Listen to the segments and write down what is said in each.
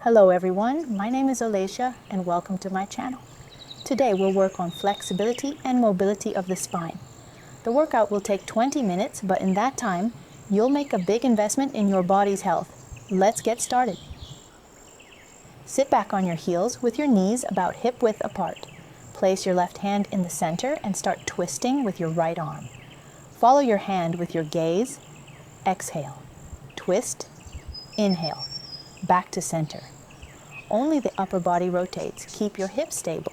Hello everyone, my name is Olacia and welcome to my channel. Today we'll work on flexibility and mobility of the spine. The workout will take 20 minutes, but in that time, you'll make a big investment in your body's health. Let's get started. Sit back on your heels with your knees about hip width apart. Place your left hand in the center and start twisting with your right arm. Follow your hand with your gaze. Exhale. Twist. Inhale. Back to center. Only the upper body rotates. Keep your hips stable.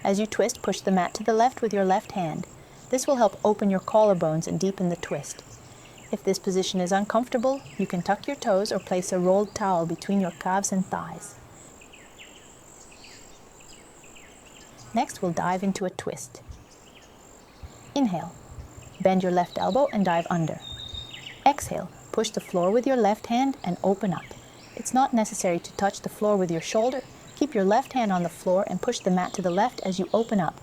As you twist, push the mat to the left with your left hand. This will help open your collarbones and deepen the twist. If this position is uncomfortable, you can tuck your toes or place a rolled towel between your calves and thighs. Next, we'll dive into a twist. Inhale. Bend your left elbow and dive under. Exhale. Push the floor with your left hand and open up. It's not necessary to touch the floor with your shoulder. Keep your left hand on the floor and push the mat to the left as you open up.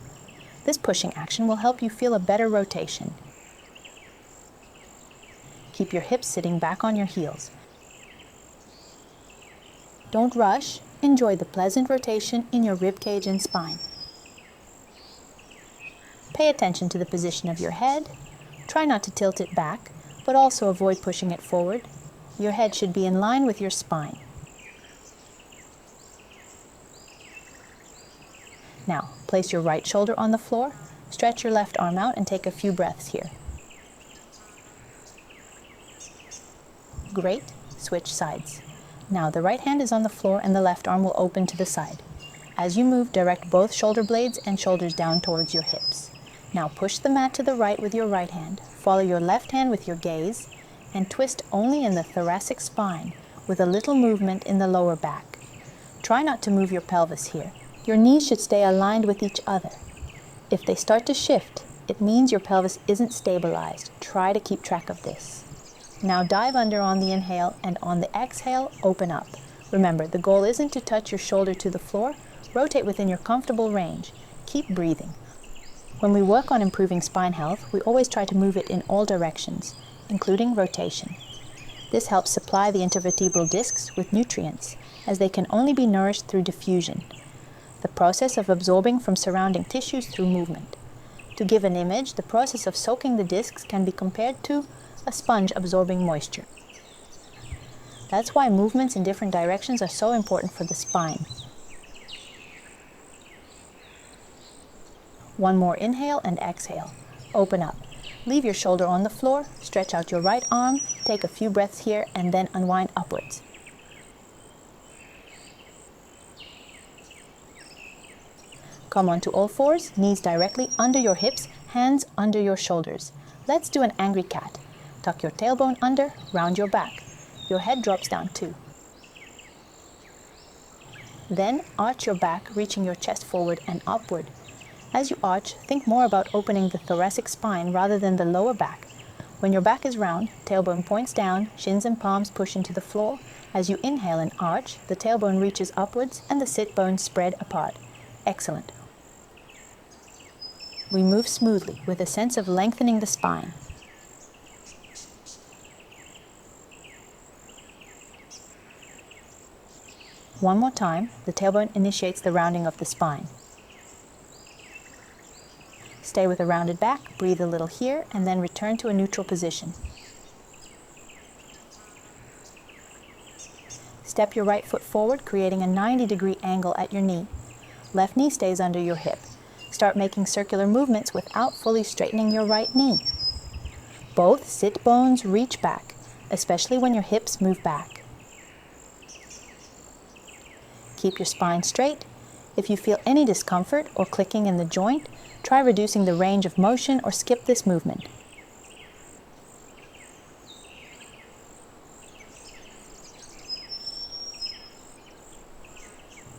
This pushing action will help you feel a better rotation. Keep your hips sitting back on your heels. Don't rush. Enjoy the pleasant rotation in your ribcage and spine. Pay attention to the position of your head. Try not to tilt it back, but also avoid pushing it forward. Your head should be in line with your spine. Now, place your right shoulder on the floor, stretch your left arm out and take a few breaths here. Great. Switch sides. Now the right hand is on the floor and the left arm will open to the side. As you move, direct both shoulder blades and shoulders down towards your hips. Now push the mat to the right with your right hand, follow your left hand with your gaze, and twist only in the thoracic spine with a little movement in the lower back. Try not to move your pelvis here. Your knees should stay aligned with each other. If they start to shift, it means your pelvis isn't stabilized. Try to keep track of this. Now dive under on the inhale and on the exhale, open up. Remember, the goal isn't to touch your shoulder to the floor. Rotate within your comfortable range. Keep breathing. When we work on improving spine health, we always try to move it in all directions, including rotation. This helps supply the intervertebral discs with nutrients, as they can only be nourished through diffusion, the process of absorbing from surrounding tissues through movement. To give an image, the process of soaking the discs can be compared to a sponge absorbing moisture. That's why movements in different directions are so important for the spine. One more inhale and exhale. Open up. Leave your shoulder on the floor, stretch out your right arm, take a few breaths here, and then unwind upwards. Come onto all fours, knees directly under your hips, hands under your shoulders. Let's do an angry cat. Tuck your tailbone under, round your back. Your head drops down too. Then arch your back, reaching your chest forward and upward. As you arch, think more about opening the thoracic spine rather than the lower back. When your back is round, tailbone points down, shins and palms push into the floor. As you inhale and arch, the tailbone reaches upwards and the sit bones spread apart. Excellent. We move smoothly with a sense of lengthening the spine. One more time, the tailbone initiates the rounding of the spine. Stay with a rounded back, breathe a little here, and then return to a neutral position. Step your right foot forward, creating a 90-degree angle at your knee. Left knee stays under your hip. Start making circular movements without fully straightening your right knee. Both sit bones reach back, especially when your hips move back. Keep your spine straight. If you feel any discomfort or clicking in the joint, try reducing the range of motion or skip this movement.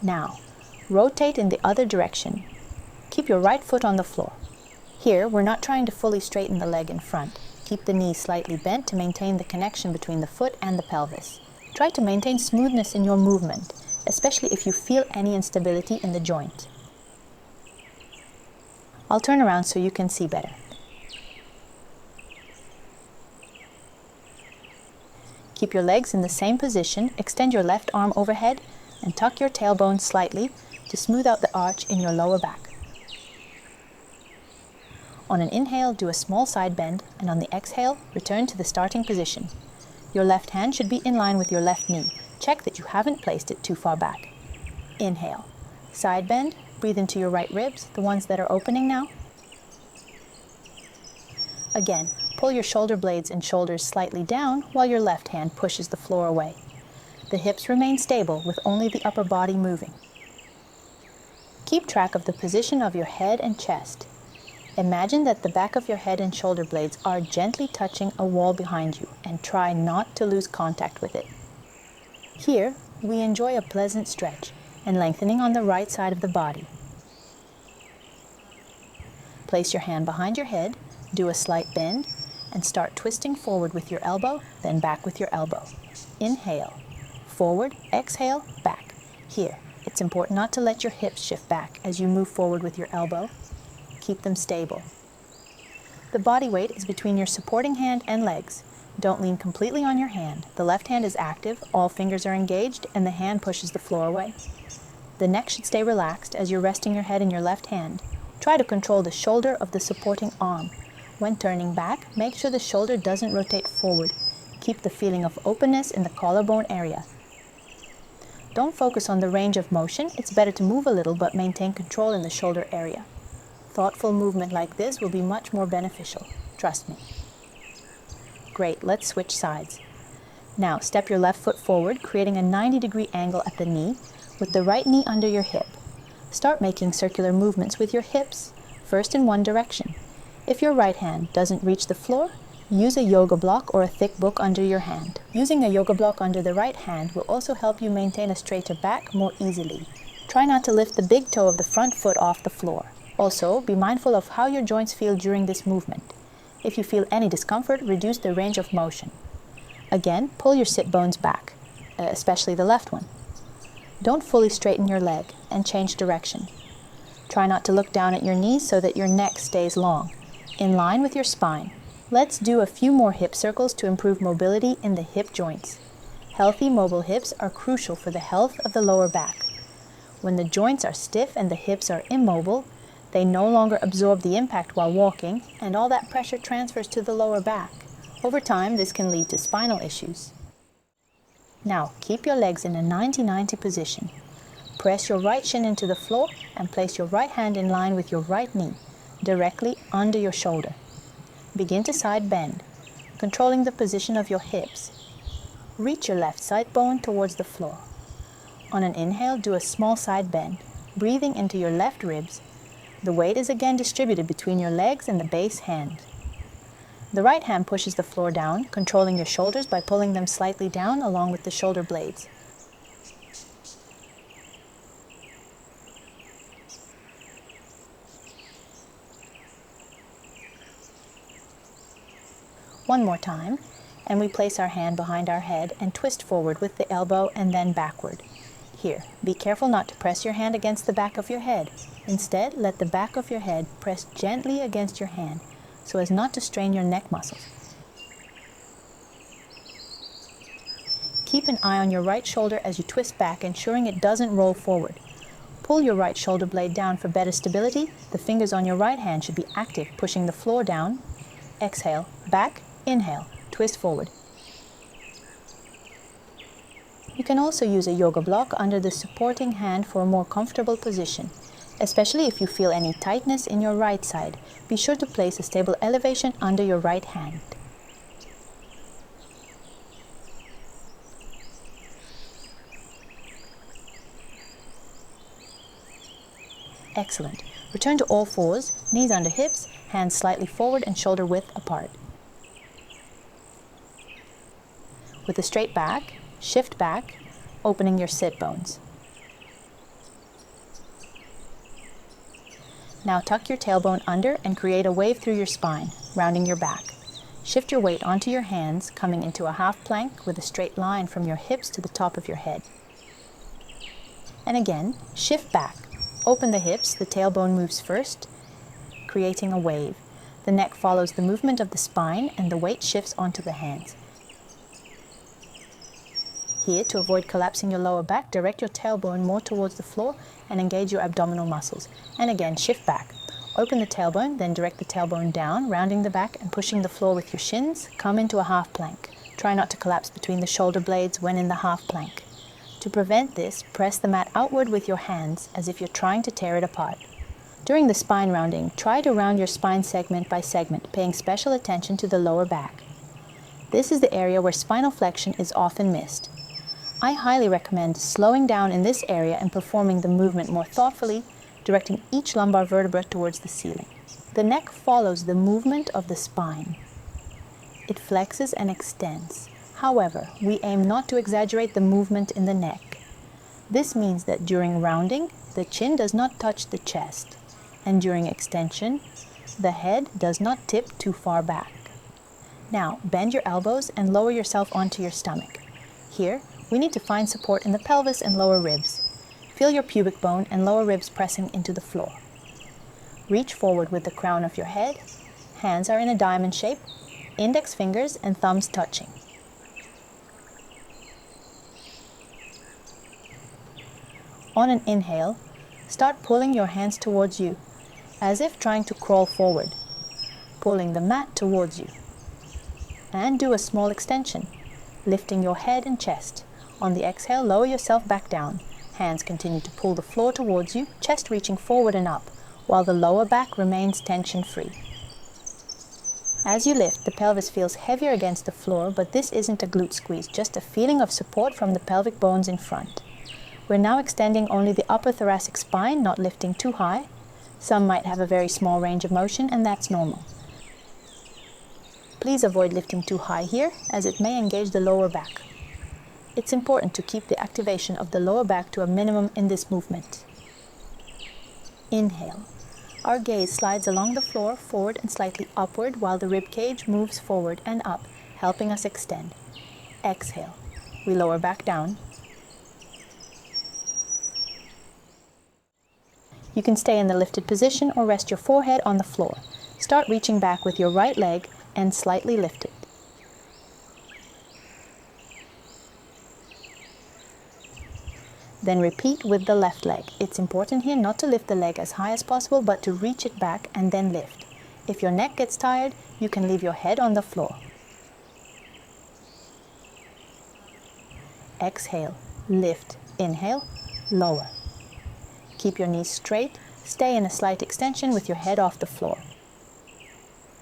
Now, rotate in the other direction. Keep your right foot on the floor. Here, we're not trying to fully straighten the leg in front. Keep the knee slightly bent to maintain the connection between the foot and the pelvis. Try to maintain smoothness in your movement, especially if you feel any instability in the joint. I'll turn around so you can see better. Keep your legs in the same position, extend your left arm overhead, and tuck your tailbone slightly to smooth out the arch in your lower back. On an inhale, do a small side bend, and on the exhale, return to the starting position. Your left hand should be in line with your left knee. Check that you haven't placed it too far back. Inhale. Side bend, breathe into your right ribs, the ones that are opening now. Again, pull your shoulder blades and shoulders slightly down while your left hand pushes the floor away. The hips remain stable with only the upper body moving. Keep track of the position of your head and chest. Imagine that the back of your head and shoulder blades are gently touching a wall behind you, and try not to lose contact with it. Here, we enjoy a pleasant stretch and lengthening on the right side of the body. Place your hand behind your head, do a slight bend, and start twisting forward with your elbow, then back with your elbow. Inhale, forward, exhale, back. Here, it's important not to let your hips shift back as you move forward with your elbow. Keep them stable. The body weight is between your supporting hand and legs. Don't lean completely on your hand. The left hand is active, all fingers are engaged, and the hand pushes the floor away. The neck should stay relaxed as you're resting your head in your left hand. Try to control the shoulder of the supporting arm. When turning back, make sure the shoulder doesn't rotate forward. Keep the feeling of openness in the collarbone area. Don't focus on the range of motion. It's better to move a little but maintain control in the shoulder area. Thoughtful movement like this will be much more beneficial. Trust me. Great, let's switch sides. Now, step your left foot forward, creating a 90-degree angle at the knee, with the right knee under your hip. Start making circular movements with your hips, first in one direction. If your right hand doesn't reach the floor, use a yoga block or a thick book under your hand. Using a yoga block under the right hand will also help you maintain a straighter back more easily. Try not to lift the big toe of the front foot off the floor. Also, be mindful of how your joints feel during this movement. If you feel any discomfort, reduce the range of motion. Again, pull your sit bones back, especially the left one. Don't fully straighten your leg and change direction. Try not to look down at your knees so that your neck stays long, in line with your spine. Let's do a few more hip circles to improve mobility in the hip joints. Healthy, mobile hips are crucial for the health of the lower back. When the joints are stiff and the hips are immobile, they no longer absorb the impact while walking, and all that pressure transfers to the lower back. Over time, this can lead to spinal issues. Now, keep your legs in a 90-90 position. Press your right shin into the floor and place your right hand in line with your right knee, directly under your shoulder. Begin to side bend, controlling the position of your hips. Reach your left side bone towards the floor. On an inhale, do a small side bend, breathing into your left ribs. The weight is again distributed between your legs and the base hand. The right hand pushes the floor down, controlling your shoulders by pulling them slightly down along with the shoulder blades. One more time, and we place our hand behind our head and twist forward with the elbow and then backward. Here, be careful not to press your hand against the back of your head. Instead, let the back of your head press gently against your hand so as not to strain your neck muscles. Keep an eye on your right shoulder as you twist back, ensuring it doesn't roll forward. Pull your right shoulder blade down for better stability. The fingers on your right hand should be active, pushing the floor down. Exhale, back, inhale, twist forward. You can also use a yoga block under the supporting hand for a more comfortable position. Especially if you feel any tightness in your right side, be sure to place a stable elevation under your right hand. Excellent. Return to all fours, knees under hips, hands slightly forward and shoulder width apart. With a straight back, shift back, opening your sit bones. Now tuck your tailbone under and create a wave through your spine, rounding your back. Shift your weight onto your hands, coming into a half plank with a straight line from your hips to the top of your head. And again, shift back. Open the hips, the tailbone moves first, creating a wave. The neck follows the movement of the spine and the weight shifts onto the hands. Here, to avoid collapsing your lower back, direct your tailbone more towards the floor and engage your abdominal muscles. And again, shift back. Open the tailbone, then direct the tailbone down, rounding the back and pushing the floor with your shins. Come into a half plank. Try not to collapse between the shoulder blades when in the half plank. To prevent this, press the mat outward with your hands as if you're trying to tear it apart. During the spine rounding, try to round your spine segment by segment, paying special attention to the lower back. This is the area where spinal flexion is often missed. I highly recommend slowing down in this area and performing the movement more thoughtfully, directing each lumbar vertebra towards the ceiling. The neck follows the movement of the spine. It flexes and extends. However, we aim not to exaggerate the movement in the neck. This means that during rounding, the chin does not touch the chest, and during extension, the head does not tip too far back. Now, bend your elbows and lower yourself onto your stomach. Here, we need to find support in the pelvis and lower ribs. Feel your pubic bone and lower ribs pressing into the floor. Reach forward with the crown of your head. Hands are in a diamond shape, index fingers and thumbs touching. On an inhale, start pulling your hands towards you, as if trying to crawl forward, pulling the mat towards you. And do a small extension, lifting your head and chest. On the exhale, lower yourself back down. Hands continue to pull the floor towards you, chest reaching forward and up, while the lower back remains tension-free. As you lift, the pelvis feels heavier against the floor, but this isn't a glute squeeze, just a feeling of support from the pelvic bones in front. We're now extending only the upper thoracic spine, not lifting too high. Some might have a very small range of motion, and that's normal. Please avoid lifting too high here, as it may engage the lower back. It's important to keep the activation of the lower back to a minimum in this movement. Inhale. Our gaze slides along the floor, forward and slightly upward, while the rib cage moves forward and up, helping us extend. Exhale. We lower back down. You can stay in the lifted position or rest your forehead on the floor. Start reaching back with your right leg and slightly lift it. Then repeat with the left leg. It's important here not to lift the leg as high as possible, but to reach it back and then lift. If your neck gets tired, you can leave your head on the floor. Exhale, lift, inhale, lower. Keep your knees straight, stay in a slight extension with your head off the floor.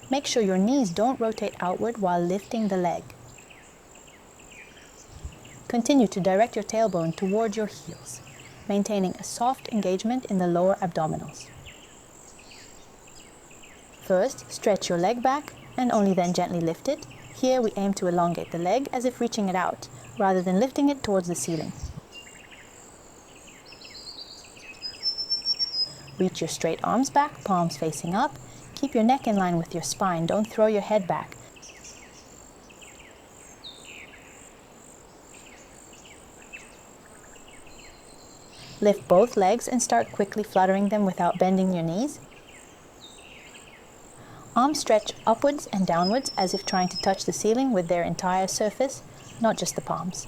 Make sure your knees don't rotate outward while lifting the leg. Continue to direct your tailbone toward your heels, maintaining a soft engagement in the lower abdominals. First, stretch your leg back and only then gently lift it. Here we aim to elongate the leg as if reaching it out, rather than lifting it towards the ceiling. Reach your straight arms back, palms facing up. Keep your neck in line with your spine, don't throw your head back. Lift both legs and start quickly fluttering them without bending your knees. Arms stretch upwards and downwards as if trying to touch the ceiling with their entire surface, not just the palms.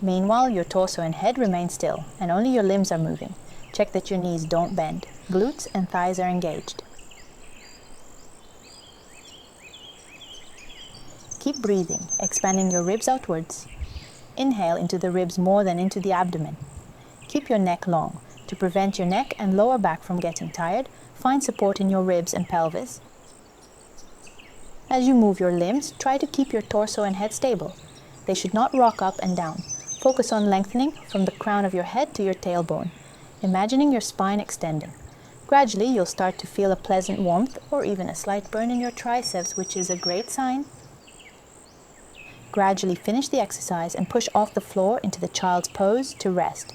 Meanwhile, your torso and head remain still, and only your limbs are moving. Check that your knees don't bend. Glutes and thighs are engaged. Keep breathing, expanding your ribs outwards. Inhale into the ribs more than into the abdomen. Keep your neck long. To prevent your neck and lower back from getting tired, find support in your ribs and pelvis. As you move your limbs, try to keep your torso and head stable. They should not rock up and down. Focus on lengthening from the crown of your head to your tailbone, imagining your spine extending. Gradually, you'll start to feel a pleasant warmth or even a slight burn in your triceps, which is a great sign. Gradually finish the exercise and push off the floor into the child's pose to rest.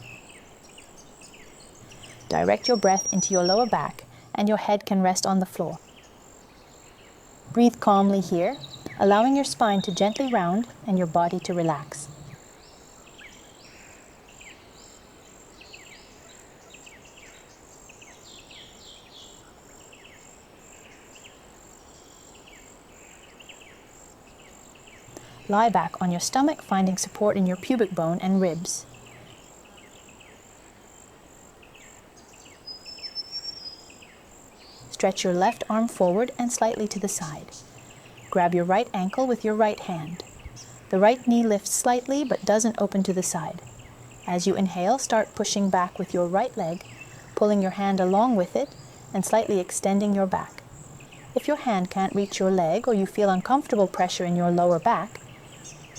Direct your breath into your lower back and your head can rest on the floor. Breathe calmly here, allowing your spine to gently round and your body to relax. Lie back on your stomach, finding support in your pubic bone and ribs. Stretch your left arm forward and slightly to the side. Grab your right ankle with your right hand. The right knee lifts slightly but doesn't open to the side. As you inhale, start pushing back with your right leg, pulling your hand along with it and slightly extending your back. If your hand can't reach your leg or you feel uncomfortable pressure in your lower back,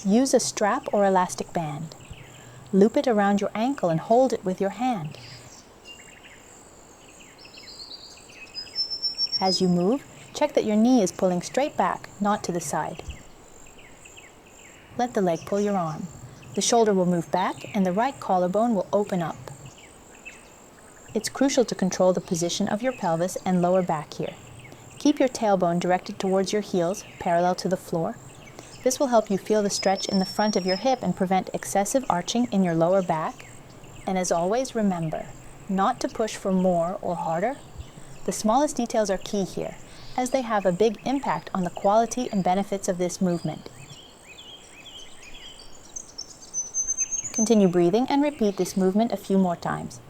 use a strap or elastic band. Loop it around your ankle and hold it with your hand. As you move, check that your knee is pulling straight back, not to the side. Let the leg pull your arm. The shoulder will move back and the right collarbone will open up. It's crucial to control the position of your pelvis and lower back here. Keep your tailbone directed towards your heels, parallel to the floor. This will help you feel the stretch in the front of your hip and prevent excessive arching in your lower back. And as always, remember, not to push for more or harder. The smallest details are key here, as they have a big impact on the quality and benefits of this movement. Continue breathing and repeat this movement a few more times.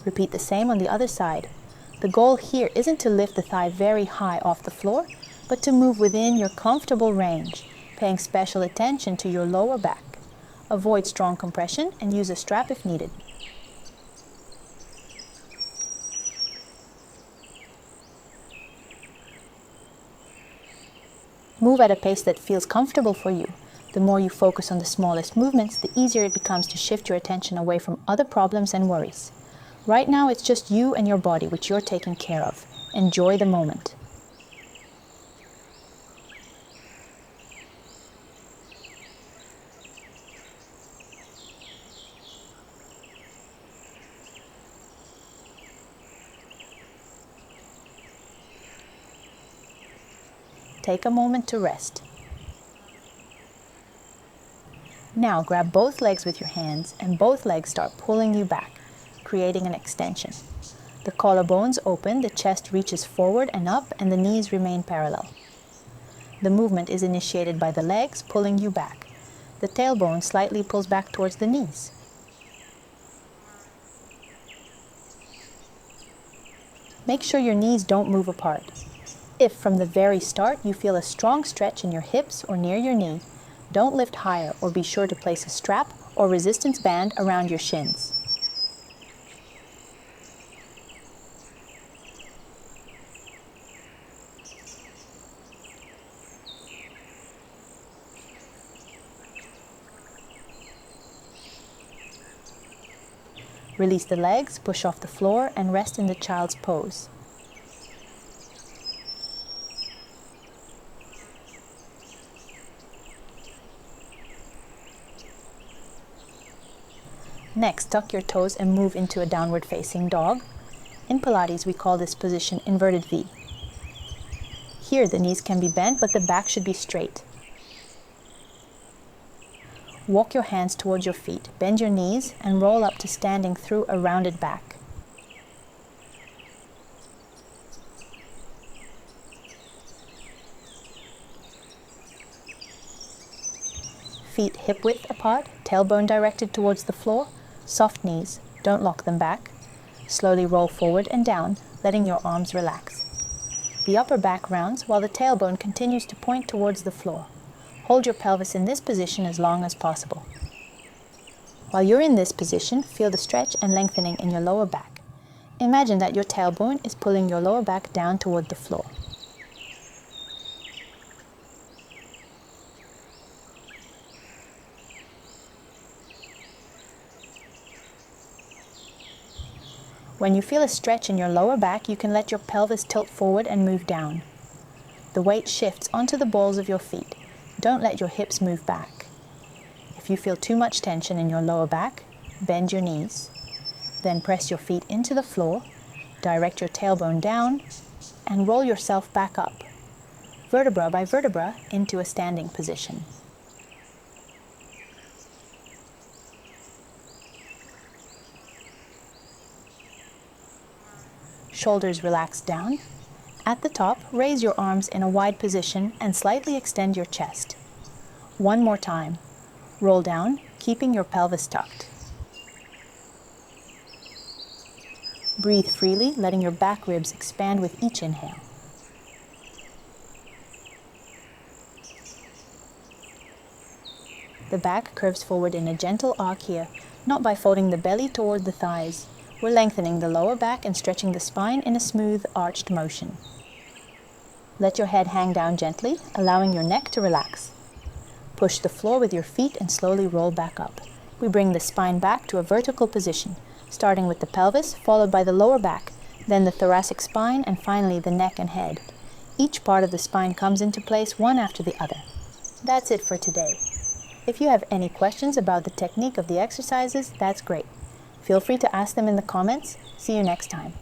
Repeat the same on the other side. The goal here isn't to lift the thigh very high off the floor, but to move within your comfortable range, paying special attention to your lower back. Avoid strong compression and use a strap if needed. Move at a pace that feels comfortable for you. The more you focus on the smallest movements, the easier it becomes to shift your attention away from other problems and worries. Right now, it's just you and your body which you're taking care of. Enjoy the moment. Take a moment to rest. Now grab both legs with your hands and both legs start pulling you back, creating an extension. The collarbones open, the chest reaches forward and up, and the knees remain parallel. The movement is initiated by the legs pulling you back. The tailbone slightly pulls back towards the knees. Make sure your knees don't move apart. If from the very start you feel a strong stretch in your hips or near your knee, don't lift higher or be sure to place a strap or resistance band around your shins. Release the legs, push off the floor, and rest in the child's pose. Next, tuck your toes and move into a downward facing dog. In Pilates, we call this position inverted V. Here, the knees can be bent, but the back should be straight. Walk your hands towards your feet, bend your knees, and roll up to standing through a rounded back. Feet hip-width apart, tailbone directed towards the floor, soft knees, don't lock them back. Slowly roll forward and down, letting your arms relax. The upper back rounds while the tailbone continues to point towards the floor. Hold your pelvis in this position as long as possible. While you're in this position, feel the stretch and lengthening in your lower back. Imagine that your tailbone is pulling your lower back down toward the floor. When you feel a stretch in your lower back, you can let your pelvis tilt forward and move down. The weight shifts onto the balls of your feet. Don't let your hips move back. If you feel too much tension in your lower back, bend your knees. Then press your feet into the floor, direct your tailbone down, and roll yourself back up, vertebra by vertebra, into a standing position. shoulders relax down. At the top, raise your arms in a wide position and slightly extend your chest. One more time. Roll down, keeping your pelvis tucked. Breathe freely, letting your back ribs expand with each inhale. The back curves forward in a gentle arc here, not by folding the belly toward the thighs. We're lengthening the lower back and stretching the spine in a smooth, arched motion. Let your head hang down gently, allowing your neck to relax. Push the floor with your feet and slowly roll back up. We bring the spine back to a vertical position, starting with the pelvis, followed by the lower back, then the thoracic spine, and finally the neck and head. Each part of the spine comes into place one after the other. That's it for today. If you have any questions about the technique of the exercises, that's great. Feel free to ask them in the comments. See you next time.